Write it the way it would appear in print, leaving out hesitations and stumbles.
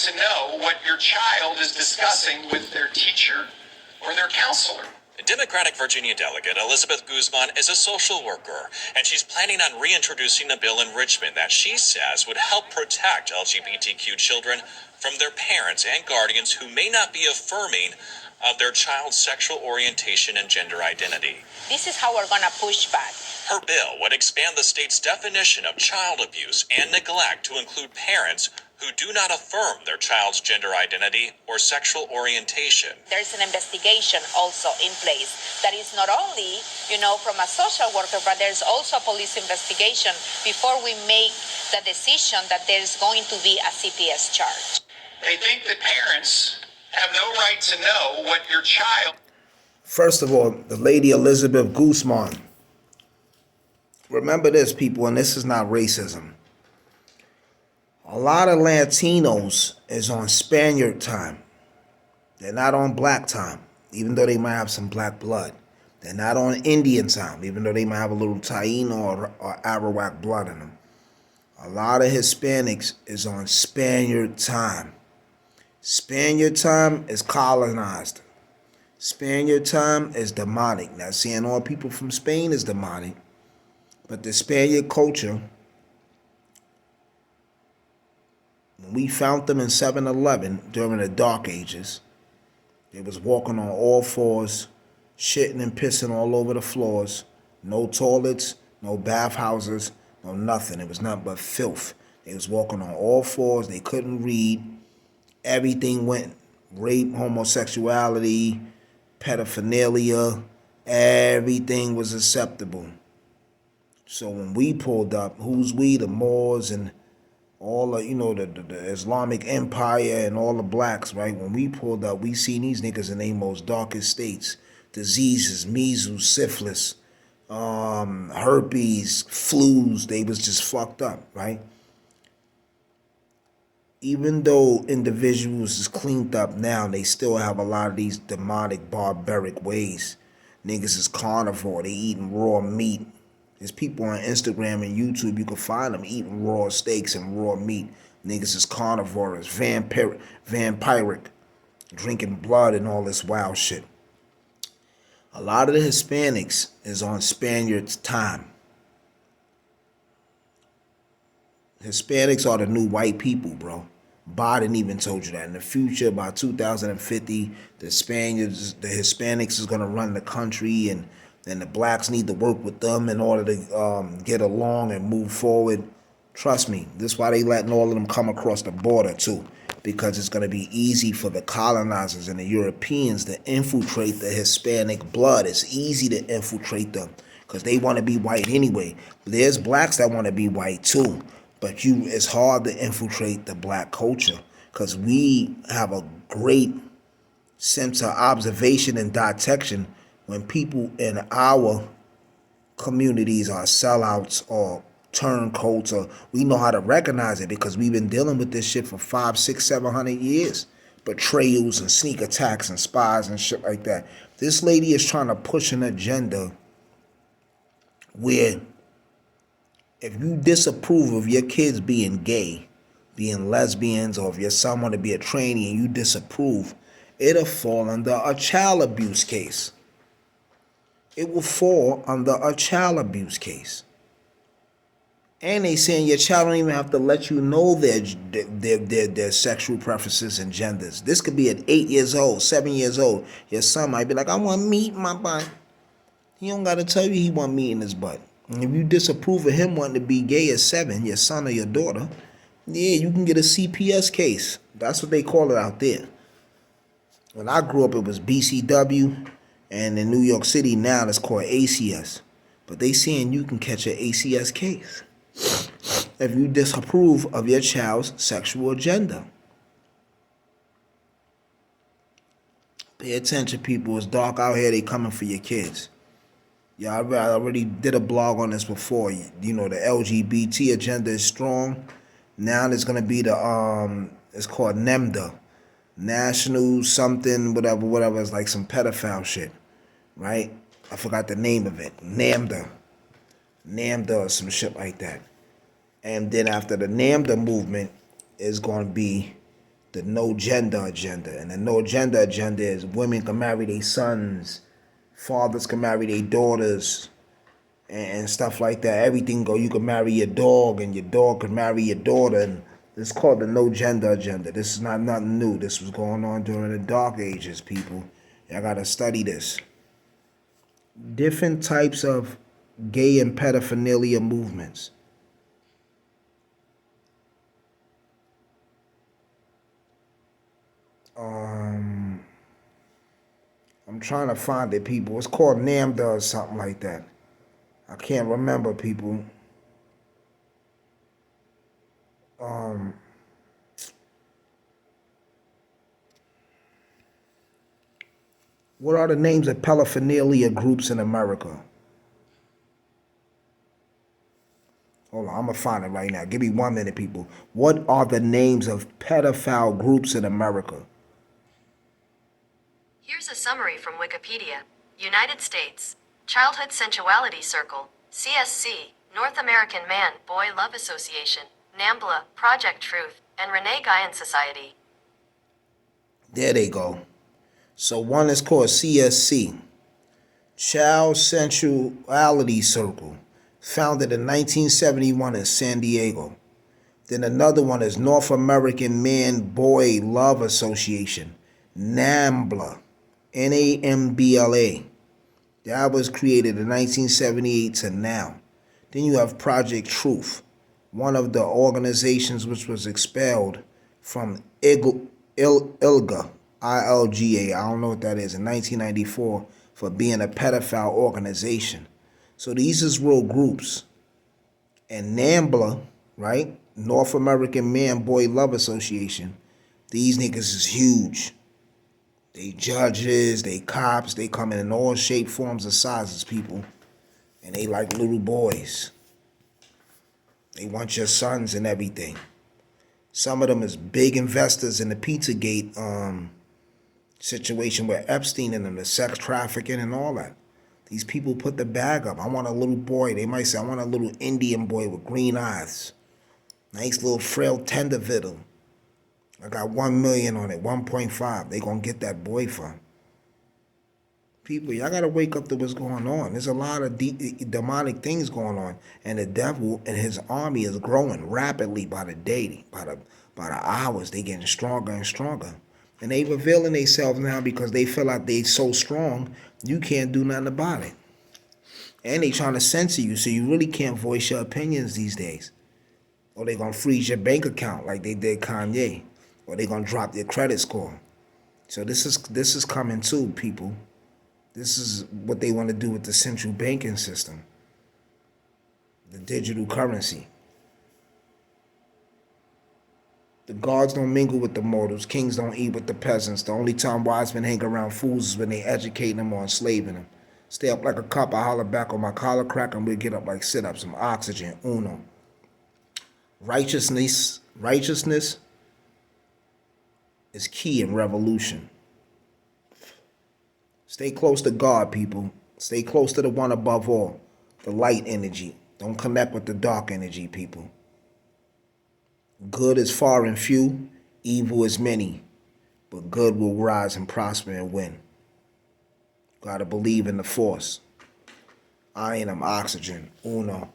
to know what your child is discussing with their teacher or their counselor. Democratic Virginia delegate Elizabeth Guzman is a social worker, and she's planning on reintroducing a bill in Richmond that she says would help protect LGBTQ children from their parents and guardians who may not be affirming of their child's sexual orientation and gender identity. This is how we're going to push back. Her bill would expand the state's definition of child abuse and neglect to include parents who do not affirm their child's gender identity or sexual orientation. There's an investigation also in place that is not only, from a social worker, but there's also a police investigation before we make the decision that there's going to be a CPS charge. They think that parents have no right to know what your child... First of all, the lady Elizabeth Guzman. Remember this, people, and this is not racism. A lot of Latinos is on Spaniard time. They're not on black time, even though they might have some black blood. They're not on Indian time, even though they might have a little Taino or Arawak blood in them. A lot of Hispanics is on Spaniard time. Spaniard time is colonized. Spaniard time is demonic. Now, saying all people from Spain is demonic, but the Spaniard culture, when we found them in 7-Eleven during the Dark Ages, they was walking on all fours, shitting and pissing all over the floors. No toilets, no bathhouses, no nothing. It was nothing but filth. They was walking on all fours. They couldn't read. Everything went rape, homosexuality, pedophilia. Everything was acceptable. So when we pulled up, who's we? The Moors and all the, the Islamic Empire and all the blacks, right? When we pulled up, we seen these niggas in their most darkest states. Diseases, measles, syphilis, herpes, flus. They was just fucked up, right? Even though individuals is cleaned up now, they still have a lot of these demonic, barbaric ways. Niggas is carnivore. They eating raw meat. There's people on Instagram and YouTube, you can find them eating raw steaks and raw meat. Niggas is carnivorous, vampiric, drinking blood and all this wild shit. A lot of the Hispanics is on Spaniards' time. Hispanics are the new white people, bro. Biden even told you that. In the future, by 2050, the Hispanics is going to run the country, and the blacks need to work with them in order to get along and move forward. Trust me, this is why they letting all of them come across the border too, because it's going to be easy for the colonizers and the Europeans to infiltrate the Hispanic blood. It's easy to infiltrate them because they want to be white anyway. There's blacks that want to be white too, but it's hard to infiltrate the black culture because we have a great sense of observation and detection. When people in our communities are sellouts or turncoats, or we know how to recognize it because we've been dealing with this shit for 500, 600, 700 years. Betrayals and sneak attacks and spies and shit like that. This lady is trying to push an agenda where if you disapprove of your kids being gay, being lesbians, or if your son want to be a trainee and you disapprove, it'll fall under a child abuse case. It will fall under a child abuse case. And they saying your child don't even have to let you know their sexual preferences and genders. This could be at 8 years old, 7 years old. Your son might be like, I want meat in my butt. He don't got to tell you he want meat in his butt. And if you disapprove of him wanting to be gay at 7, your son or your daughter, yeah, you can get a CPS case. That's what they call it out there. When I grew up, it was BCW. And in New York City now, it's called ACS. But they saying you can catch an ACS case if you disapprove of your child's sexual agenda. Pay attention, people. It's dark out here. They coming for your kids. Yeah, I already did a blog on this before. The LGBT agenda is strong. Now there's going to be it's called NEMDA. National something, whatever. It's like some pedophile shit. Right? I forgot the name of it. NAMDA or some shit like that. And then after the NAMDA movement is going to be the no gender agenda. And the no gender agenda is women can marry their sons, fathers can marry their daughters, and stuff like that. Everything go. You can marry your dog, and your dog can marry your daughter. And it's called the no gender agenda. This is not nothing new. This was going on during the Dark Ages, people. Y'all gotta study this. Different types of gay and pedophilia movements. I'm trying to find it, people. It's called NAMDA or something like that. I can't remember, people. What are the names of pedophilia groups in America? Hold on, I'm gonna find it right now. Give me 1 minute, people. What are the names of pedophile groups in America? Here's a summary from Wikipedia. United States. Childhood Sensuality Circle, CSC, North American Man-Boy Love Association, NAMBLA, Project Truth, and Renee Guyan Society. There they go. So one is called CSC, Child Sensuality Circle, founded in 1971 in San Diego. Then another one is North American Man-Boy Love Association, NAMBLA, NAMBLA. That was created in 1978 to now. Then you have Project Truth, one of the organizations which was expelled from ILGA, ILGA, I don't know what that is, in 1994 for being a pedophile organization. So these is real groups. And NAMBLA, right? North American Man-Boy Love Association, these niggas is huge. They judges, they cops, they come in all shape, forms, and sizes, people. And they like little boys. They want your sons and everything. Some of them is big investors in the Pizzagate situation with Epstein and them, the sex trafficking and all that. These people put the bag up. I want a little boy. They might say, I want a little Indian boy with green eyes. Nice little frail tender fiddle. I got 1 million on it, 1.5. They gonna get that boy from. People, y'all gotta wake up to what's going on. There's a lot of demonic things going on, and the devil and his army is growing rapidly by the day, by the hours. They getting stronger and stronger, and they revealing themselves now because they feel like they so strong you can't do nothing about it, and they trying to censor you, so you really can't voice your opinions these days, or they gonna freeze your bank account like they did Kanye. Or they're gonna drop their credit score. So this is coming too, people. This is what they want to do with the central banking system. The digital currency. The gods don't mingle with the mortals. Kings don't eat with the peasants. The only time wise men hang around fools is when they educate them or enslaving them. Stay up like a cop, I holler back on my collar crack, and we'll get up like sit-ups. Some oxygen, uno. Righteousness is key in revolution. Stay close to God, people. Stay close to the one above all, the light energy. Don't connect with the dark energy, people. Good is far and few, evil is many, but good will rise and prosper and win. Gotta believe in the force. I am oxygen, uno.